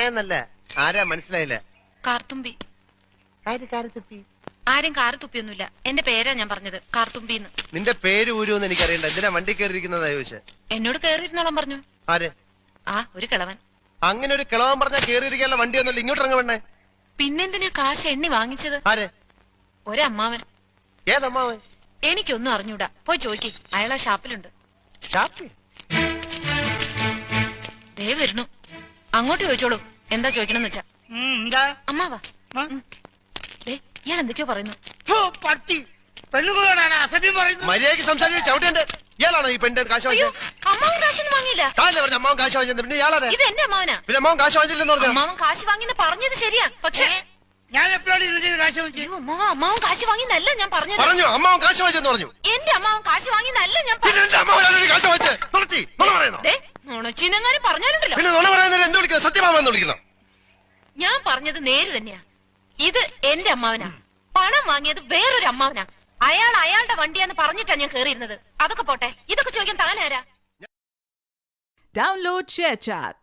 എന്നല്ല ആരാ മനസ്സിലായില്ല. കാർത്തുമ്പി. ആരും കാറ് തുപ്പിയൊന്നുമില്ല. എന്റെ പേരാ ഞാൻ പറഞ്ഞത്, കാർത്തുമ്പിന്ന്. നിന്റെ പേര് ഊരുവെന്ന് എനിക്കറിയണ്ട. എന്തിനാ വണ്ടി കയറിയിരിക്കുന്നതാ ചോദിച്ചേ? എന്നോട് കേറിയിരുന്നോളം പറഞ്ഞു. ആര്? ഒരു കിളവൻ. അങ്ങനെ ഒരു കിളവൻ പറഞ്ഞാ കേറിയിരിക്കാനുള്ള വണ്ടി ഒന്നുമില്ല. ഇങ്ങോട്ട് ഇറങ്ങ വേണ്ടേ? പിന്നെന്തിനാ കാശ് എണ്ണി വാങ്ങിച്ചത്? ആര്? ഒരമ്മാവൻ. ഏതമ്മാവൻ? എനിക്കൊന്നും അറിഞ്ഞൂടാ. പോയി ചോദിക്ക്, അയാളാ ഷാപ്പിലുണ്ട്. ദേ വരുന്നു. അങ്ങോട്ട് ചോദിച്ചോളൂ, എന്താ ചോദിക്കണമെന്ന് വെച്ചാ. അമ്മാവാ, ഇയാൾ എന്തൊക്കെയോ പറയുന്നു. മര്യാദയ്ക്ക് സംസാരിച്ച് ചവിട്ടേണ്ട. ഇയാളാണോ ഈ പെണ്ണിന്റെ കാശ് വാങ്ങിച്ചത്? അമ്മാവൻ കാശൊന്നും വാങ്ങിയില്ല. പറഞ്ഞു അമ്മാവൻ കാശ് വാങ്ങിച്ചത്. പിന്നെ ഇയാളാണ്. ഇത് എന്റെ അമ്മാവനാ. പിന്നെ അമ്മാവൻ കാശ് വാങ്ങിച്ചില്ലെന്ന് പറഞ്ഞു. അമ്മാവൻ കാശ് വാങ്ങിന്ന് പറഞ്ഞത് ശരിയാ, പക്ഷേ ഞാൻ എപ്പോഴാണ് ഇതിന്റെ കാശ് വാങ്ങിച്ചത്? അമ്മാവൻ കാശ് വാങ്ങിന്നല്ല ഞാൻ പറഞ്ഞത്. പറഞ്ഞു അമ്മാവൻ കാശ് വാങ്ങിച്ചെന്ന് പറഞ്ഞു. എന്റെ അമ്മാവൻ കാശ് വാങ്ങിന്നല്ല ഞാൻ നുണച്ചിനെങ്ങാനും പറഞ്ഞാലുണ്ടല്ലോ. പിന്നെ നുണ പറയുന്നത് എന്ത് വിളിക്കണം? സത്യമാമെന്ന് വിളിക്കണം. ഞാൻ പറഞ്ഞത് നേര് തന്നെയാ. ഇത് എന്റെ അമ്മാവനാ. പണം വാങ്ങിയത് വേറൊരു അമ്മാവനാ. അയാൾ അയാളുടെ വണ്ടിയാന്ന് പറഞ്ഞിട്ടാ ഞാൻ കേറിയിരുന്നത്. അതൊക്കെ പോട്ടെ, ഇതൊക്കെ ചോദിക്കാൻ താനാരാ? Download ShareChat.